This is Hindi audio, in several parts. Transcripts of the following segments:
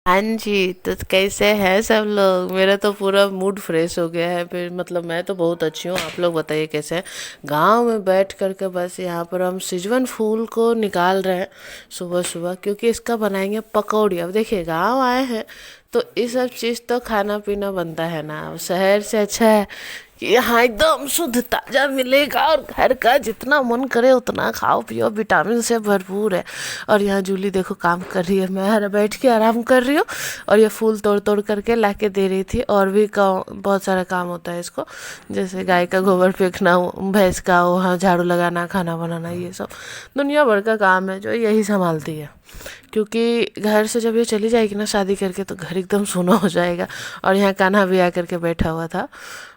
हाँ जी, तो कैसे हैं सब लोग। मेरा तो पूरा मूड फ्रेश हो गया है। फिर मतलब मैं तो बहुत अच्छी हूँ। आप लोग बताइए कैसे हैं। गांव में बैठ कर के बस यहाँ पर हम सिजवन फूल को निकाल रहे हैं सुबह सुबह, क्योंकि इसका बनाएंगे पकौड़ी। अब देखिए गांव आए हैं तो ये सब चीज़ तो खाना पीना बनता है ना। अब शहर से अच्छा है कि यहाँ एकदम शुद्ध ताज़ा मिलेगा और घर का जितना मन करे उतना खाओ पियो, विटामिन से भरपूर है। और यहाँ जूली देखो काम कर रही है, मैं हर बैठ के आराम कर रही हूँ और ये फूल तोड़ तोड़ करके ला के दे रही थी। और भी काम, बहुत सारा काम होता है इसको, जैसे गाय का गोबर फेंकना, भैंस का वहाँ झाड़ू लगाना, खाना बनाना, ये सब दुनिया भर का काम है जो यही संभालती है। क्योंकि घर से जब ये चली जाएगी ना शादी करके तो घर एकदम सूना हो जाएगा। और यहाँ कान्हा भी आकर के बैठा हुआ था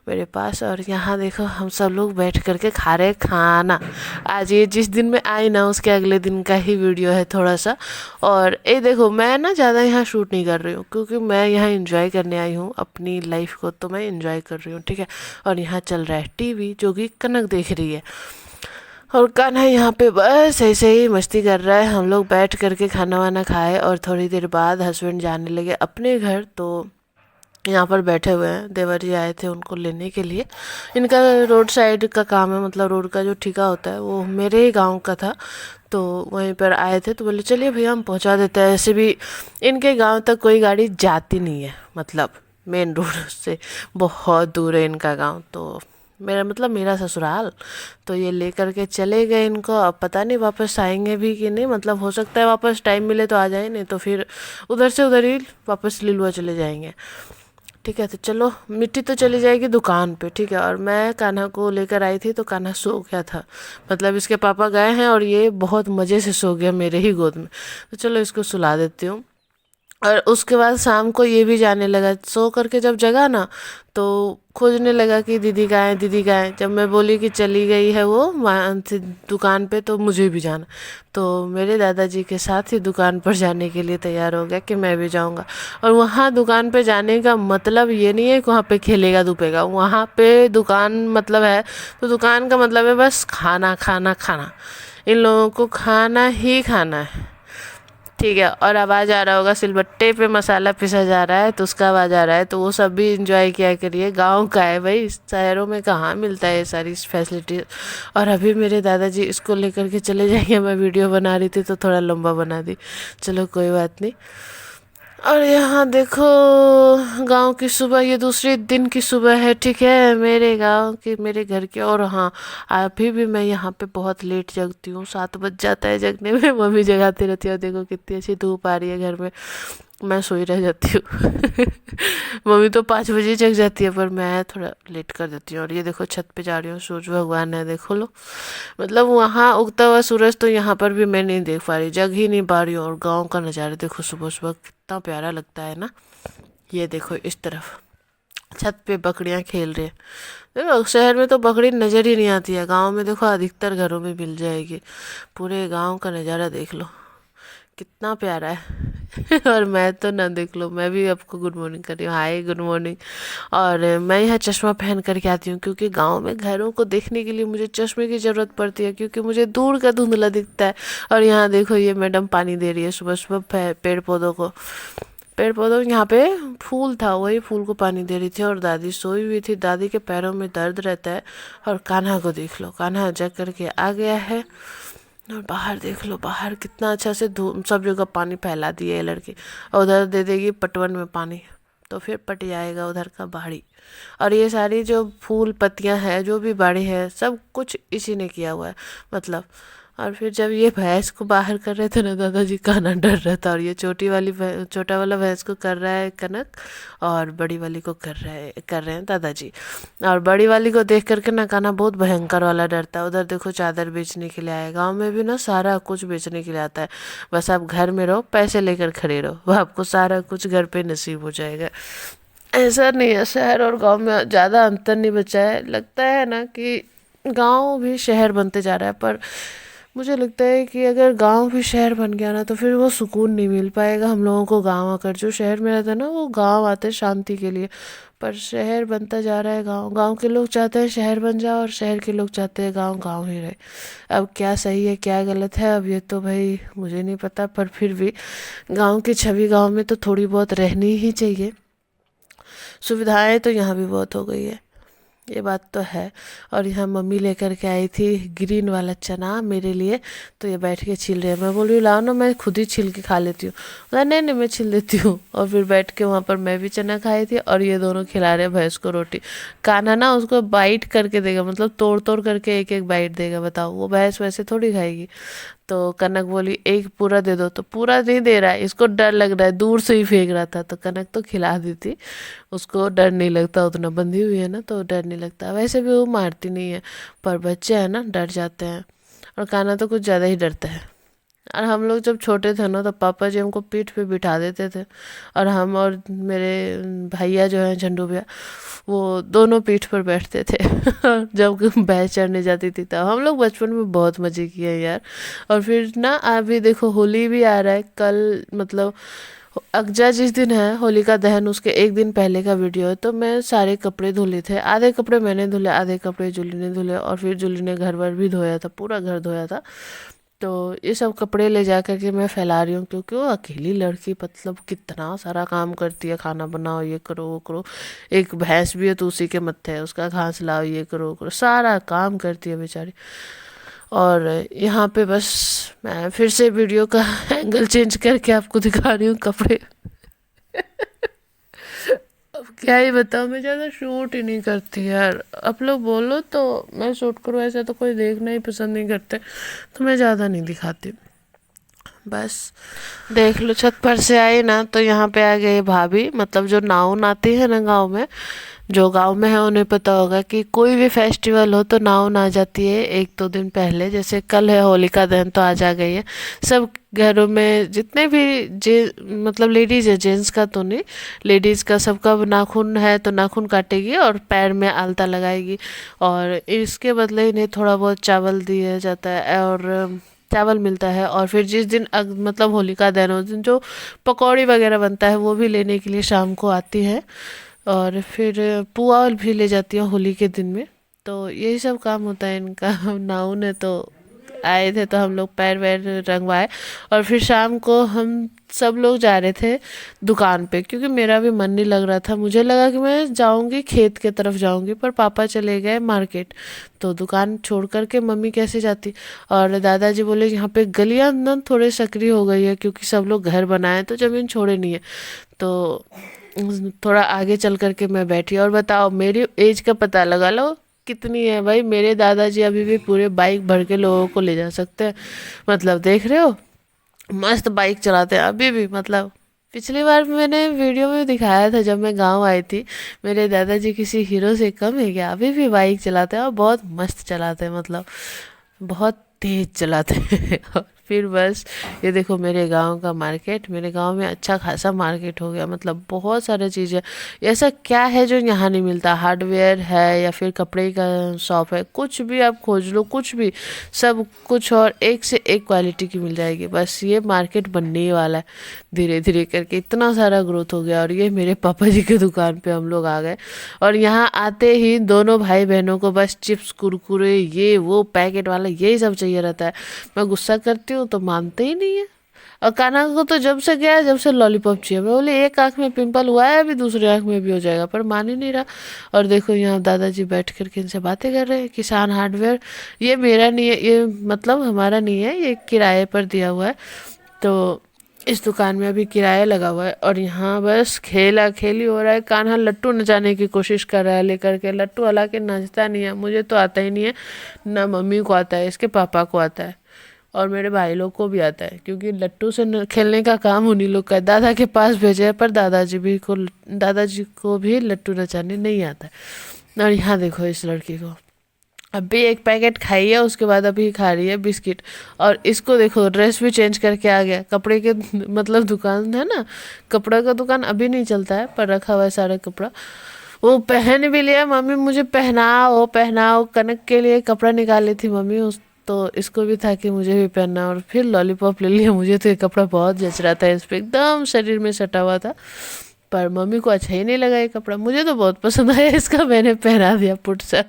मेरे पास, और यहाँ देखो हम सब लोग बैठ करके खा रहे खाना। आज ये जिस दिन में आई ना उसके अगले दिन का ही वीडियो है थोड़ा सा। और ये देखो मैं ना ज़्यादा यहाँ शूट नहीं कर रही हूँ क्योंकि मैं यहाँ एंजॉय करने आई हूँ अपनी लाइफ को, तो मैं एंजॉय कर रही हूँ, ठीक है। और यहाँ चल रहा है टीवी जो कि कनक देख रही है, और कान्हा यहाँ पे बस ऐसे ही मस्ती कर रहा है। हम लोग बैठ करके खाना वाना खाए और थोड़ी देर बाद हस्बैंड जाने लगे अपने घर। तो यहाँ पर बैठे हुए हैं, देवर जी आए थे उनको लेने के लिए। इनका रोड साइड का काम है, मतलब रोड का जो ठेका होता है वो मेरे ही गांव का था। तो वहीं पर आए थे तो बोले चलिए भैया हम पहुंचा देते हैं। ऐसे भी इनके गांव तक कोई गाड़ी जाती नहीं है, मतलब मेन रोड से बहुत दूर है इनका गांव। तो मेरा मतलब मेरा ससुराल, तो ये लेकर के चले गए इनको। अब पता नहीं वापस आएंगे भी कि नहीं, मतलब हो सकता है वापस टाइम मिले तो आ जाए, नहीं तो फिर उधर से उधर ही वापस लिलुआ चले जाएंगे, ठीक है। तो चलो मिट्टी तो चली जाएगी दुकान पे, ठीक है। और मैं कान्हा को लेकर आई थी तो कान्हा सो गया था, मतलब इसके पापा गए हैं और ये बहुत मज़े से सो गया मेरे ही गोद में। तो चलो इसको सुला देती हूँ। और उसके बाद शाम को ये भी जाने लगा, सो करके जब जगा ना तो खोजने लगा कि दीदी कहाँ है, दीदी कहाँ है। जब मैं बोली कि चली गई है वो वहाँ से दुकान पे तो मुझे भी जाना, तो मेरे दादाजी के साथ ही दुकान पर जाने के लिए तैयार हो गया कि मैं भी जाऊँगा। और वहाँ दुकान पे जाने का मतलब ये नहीं है कि वहाँ पे खेलेगा धूपेगा, वहाँ पे दुकान मतलब है तो दुकान का मतलब है बस खाना खाना खाना। इन लोगों को खाना ही खाना है, ठीक है। और आवाज़ आ रहा होगा सिलबट्टे पे मसाला पिसा जा रहा है तो उसका आवाज़ आ रहा है, तो वो सब भी इंजॉय किया करिए। गांव का है भाई, शहरों में कहाँ मिलता है ये सारी फैसिलिटी। और अभी मेरे दादाजी इसको लेकर के चले जाएंगे। मैं वीडियो बना रही थी तो थोड़ा लंबा बना दी, चलो कोई बात नहीं। और यहाँ देखो गांव की सुबह, ये दूसरे दिन की सुबह है, ठीक है, मेरे गांव की, मेरे घर की। और हाँ, अभी भी मैं यहाँ पे बहुत लेट जगती हूँ, 7 बज जाता है जगने में। मम्मी जगाती रहती है, देखो कितनी अच्छी धूप आ रही है घर में, मैं सोई रह जाती हूँ। मम्मी तो 5 बजे जग जाती है पर मैं थोड़ा लेट कर देती हूँ। और ये देखो छत पे जा रही हूँ, सूरज भगवान है देखो लो, मतलब वहाँ उगता हुआ सूरज तो यहाँ पर भी मैं नहीं देख पा रही, जग ही नहीं पा रही हूँ। और गाँव का नज़ारा देखो सुबह सुबह कितना प्यारा लगता है ना। ये देखो इस तरफ छत पे बकरियां खेल रही हैं। देखो शहर में तो बकरी नज़र ही नहीं आती है, गांव में देखो अधिकतर घरों में मिल जाएगी। पूरे गांव का नज़ारा देख लो कितना प्यारा है। और मैं तो ना, देख लो मैं भी आपको गुड मॉर्निंग कर रही हूँ, हाय गुड मॉर्निंग। और मैं यहाँ चश्मा पहन करके आती हूँ क्योंकि गांव में घरों को देखने के लिए मुझे चश्मे की ज़रूरत पड़ती है, क्योंकि मुझे दूर का धुंधला दिखता है। और यहाँ देखो ये मैडम पानी दे रही है सुबह सुबह पेड़ पौधों को। पेड़ पौधों यहाँ पे फूल था, वही फूल को पानी दे रही थी। और दादी सोई हुई थी, दादी के पैरों में दर्द रहता है। और कान्हा को देख लो, कान्हा जग करके आ गया है। और बाहर देख लो, बाहर कितना अच्छा से धूप, सब जगह पानी फैला दिया है लड़की। और उधर दे देगी पटवन में पानी तो फिर पट जाएगा उधर का बाड़ी। और ये सारी जो फूल पत्तियां हैं जो भी बाड़ी है सब कुछ इसी ने किया हुआ है, मतलब। और फिर जब ये भैंस को बाहर कर रहे थे ना दादाजी, कान्हा डर रहा था। और ये छोटा वाला भैंस को कर रहा है कनक, और बड़ी वाली को कर रहे हैं दादाजी। और बड़ी वाली को देख करके ना कान्हा बहुत भयंकर वाला डरता है। उधर देखो चादर बेचने के लिए आए, गांव में भी ना सारा कुछ बेचने के लिए आता है। बस आप घर में रहो, पैसे लेकर खड़े रहो, वो आपको सारा कुछ घर पे नसीब हो जाएगा। ऐसा नहीं है, शहर और गांव में ज़्यादा अंतर नहीं बचा है। लगता है ना कि गांव भी शहर बनते जा रहा है, पर मुझे लगता है कि अगर गांव भी शहर बन गया ना तो फिर वो सुकून नहीं मिल पाएगा हम लोगों को। गांव आकर जो शहर में रहता है ना वो गांव आते हैं शांति के लिए, पर शहर बनता जा रहा है गांव। गांव के लोग चाहते हैं शहर बन जाए और शहर के लोग चाहते हैं गांव गांव ही रहे। अब क्या सही है क्या गलत है अब ये तो भाई मुझे नहीं पता, पर फिर भी गांव की छवि गांव में तो थोड़ी बहुत रहनी ही चाहिए। सुविधाएं तो यहाँ भी बहुत हो गई है, ये बात तो है। और यहाँ मम्मी लेकर के आई थी ग्रीन वाला चना मेरे लिए, तो ये बैठ के छील रहे हैं। मैं बोल रही हूँ लाओ ना मैं खुद ही छील के खा लेती हूँ। बोला नहीं नहीं मैं छील देती हूँ। और फिर बैठ के वहाँ पर मैं भी चना खाई थी और ये दोनों खिला रहे हैं भैंस को रोटी। कान्हा ना उसको बाइट करके देगा, मतलब तोड़ तोड़ करके एक एक बाइट देगा। बताओ वो भैंस वैसे थोड़ी खाएगी। तो कनक बोली एक पूरा दे दो, तो पूरा नहीं दे रहा है, इसको डर लग रहा है, दूर से ही फेंक रहा था। तो कनक तो खिला दी थी, उसको डर नहीं लगता, उतना बंधी हुई है ना तो डर नहीं लगता। वैसे भी वो मारती नहीं है, पर बच्चे हैं ना डर जाते हैं। और कान्हा तो कुछ ज़्यादा ही डरता है। और हम लोग जब छोटे थे ना तो पापा जी हमको पीठ पे बिठा देते थे, और हम और मेरे भैया जो हैं झंडू भैया वो दोनों पीठ पर बैठते थे जब भैंस चढ़ने जाती थी तब। हम लोग बचपन में बहुत मज़े किए हैं यार। और फिर ना अभी देखो होली भी आ रहा है कल, मतलब अगजा जिस दिन है होलिका दहन उसके एक दिन पहले का वीडियो है। तो मैं सारे कपड़े धुले थे, आधे कपड़े मैंने धुले आधे कपड़े जूली ने धुले, और फिर जूली ने घर वर भी धोया था, पूरा घर धोया था। तो ये सब कपड़े ले जा कर के मैं फैला रही हूँ, क्योंकि वो अकेली लड़की मतलब कितना सारा काम करती है, खाना बनाओ ये करो वो करो। एक भैंस भी है तो उसी के मत्थे है, उसका घास लाओ ये करो वो करो, सारा काम करती है बेचारी। और यहाँ पे बस मैं फिर से वीडियो का एंगल चेंज करके आपको दिखा रही हूँ कपड़े। अब क्या ही बताऊँ, मैं ज़्यादा शूट ही नहीं करती यार। आप लोग बोलो तो मैं शूट करूँ, ऐसा तो कोई देखना ही पसंद नहीं करते, तो मैं ज़्यादा नहीं दिखाती। बस देख लो छत पर से आई ना तो यहाँ पे आ गई भाभी, मतलब जो नाउन आती है ना गांव में, जो गांव में है उन्हें पता होगा कि कोई भी फेस्टिवल हो तो नाउन आ जाती है एक दो दिन पहले। जैसे कल है होलिका दहन तो आज आ गई है। सब घरों में जितने भी जे मतलब लेडीज़ है, जेंट्स का तो नहीं, लेडीज़ का सबका नाखून है तो नाखून काटेगी और पैर में आलता लगाएगी, और इसके बदले इन्हें थोड़ा बहुत चावल दिया जाता है और चावल मिलता है। और फिर जिस दिन मतलब होलिका दहन उस दिन जो पकौड़ी वगैरह बनता है वो भी लेने के लिए शाम को आती है, और फिर पुआ भी ले जाती है होली के दिन में। तो यही सब काम होता है इनका। नाउन है तो आए थे तो हम लोग पैर वैर रंगवाए, और फिर शाम को हम सब लोग जा रहे थे दुकान पे, क्योंकि मेरा भी मन नहीं लग रहा था। मुझे लगा कि मैं जाऊंगी खेत के तरफ जाऊंगी, पर पापा चले गए मार्केट, तो दुकान छोड़ कर के मम्मी कैसे जाती। और दादाजी बोले यहाँ पे गलियां ना थोड़े सक्रिय हो गई है, क्योंकि सब लोग घर बनाए तो ज़मीन छोड़े नहीं है। तो थोड़ा आगे चल कर के मैं बैठी, और बताओ मेरी एज का पता लगा लो कितनी है भाई। मेरे दादाजी अभी भी पूरे बाइक भर के लोगों को ले जा सकते हैं, मतलब देख रहे हो, मस्त बाइक चलाते हैं अभी भी। मतलब पिछली बार मैंने वीडियो में दिखाया था जब मैं गांव आई थी, मेरे दादाजी किसी हीरो से कम है क्या, अभी भी बाइक चलाते हैं और बहुत मस्त चलाते हैं, मतलब बहुत तेज चलाते हैं। और फिर बस ये देखो मेरे गांव का मार्केट, मेरे गांव में अच्छा खासा मार्केट हो गया, मतलब बहुत सारी चीज़ें। ऐसा क्या है जो यहाँ नहीं मिलता, हार्डवेयर है या फिर कपड़े का शॉप है, कुछ भी आप खोज लो, कुछ भी, सब कुछ और एक से एक क्वालिटी की मिल जाएगी। बस ये मार्केट बनने ही वाला है धीरे धीरे करके, इतना सारा ग्रोथ हो गया। और ये मेरे पापा जी की दुकान पे हम लोग आ गए, और यहाँ आते ही दोनों भाई बहनों को बस चिप्स कुरकुरे ये वो पैकेट वाला यही सब चाहिए रहता है। मैं गुस्सा करती हूँ तो मानते ही नहीं है। और कान्हा को तो जब से गया जब से लॉलीपॉप चाहिए, मैं बोली एक आँख में पिंपल हुआ है अभी दूसरी आँख में भी हो जाएगा, पर मान ही नहीं रहा। और देखो यहाँ दादाजी बैठ कर के इनसे बातें कर रहे हैं। किसान हार्डवेयर ये मेरा नहीं है, ये मतलब हमारा नहीं है, ये किराए पर दिया हुआ है। तो इस दुकान में अभी किराया लगा हुआ है, और यहाँ बस खेला खेली हो रहा है। कान्हा लट्टू नचाने की कोशिश कर रहा है लेकर के, लट्टू हालांकि नचता नहीं है, मुझे तो आता ही नहीं है, ना मम्मी को आता है, इसके पापा को आता है और मेरे भाई लोग को भी आता है, क्योंकि लट्टू से खेलने का काम उन्हीं लोग का है। दादा के पास भेजे है, पर दादाजी को भी लट्टू नचाने नहीं आता है। और यहाँ देखो इस लड़की को, अभी एक पैकेट खाई है उसके बाद अभी खा रही है बिस्किट। और इसको देखो ड्रेस भी चेंज करके आ गया, कपड़े के मतलब दुकान है ना, कपड़ा का दुकान अभी नहीं चलता है पर रखा हुआ है सारा कपड़ा, वो पहन भी लिया। मम्मी मुझे पहनाओ पहनाओ, कनक के लिए कपड़ा निकाली थी मम्मी, उस तो इसको भी था कि मुझे भी पहनना, और फिर लॉलीपॉप ले लिया। मुझे तो ये कपड़ा बहुत जच रहा था, इस पर एकदम शरीर में सटा हुआ था। पर मम्मी को अच्छा ही नहीं लगा ये कपड़ा, मुझे तो बहुत पसंद आया इसका, मैंने पहना दिया पुट सा।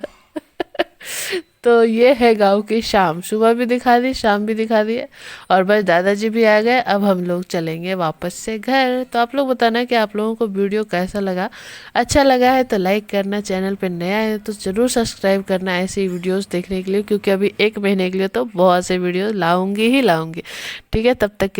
तो ये है गाँव की शाम, सुबह भी दिखा दी, शाम भी दिखा दी है। और बस दादाजी भी आ गए, अब हम लोग चलेंगे वापस से घर। तो आप लोग बताना कि आप लोगों को वीडियो कैसा लगा। अच्छा लगा है तो लाइक करना, चैनल पे नया है तो ज़रूर सब्सक्राइब करना ऐसी वीडियोस देखने के लिए, क्योंकि अभी 1 महीने के लिए तो बहुत से वीडियो लाऊंगी ही लाऊंगी। ठीक है, तब तक के लिए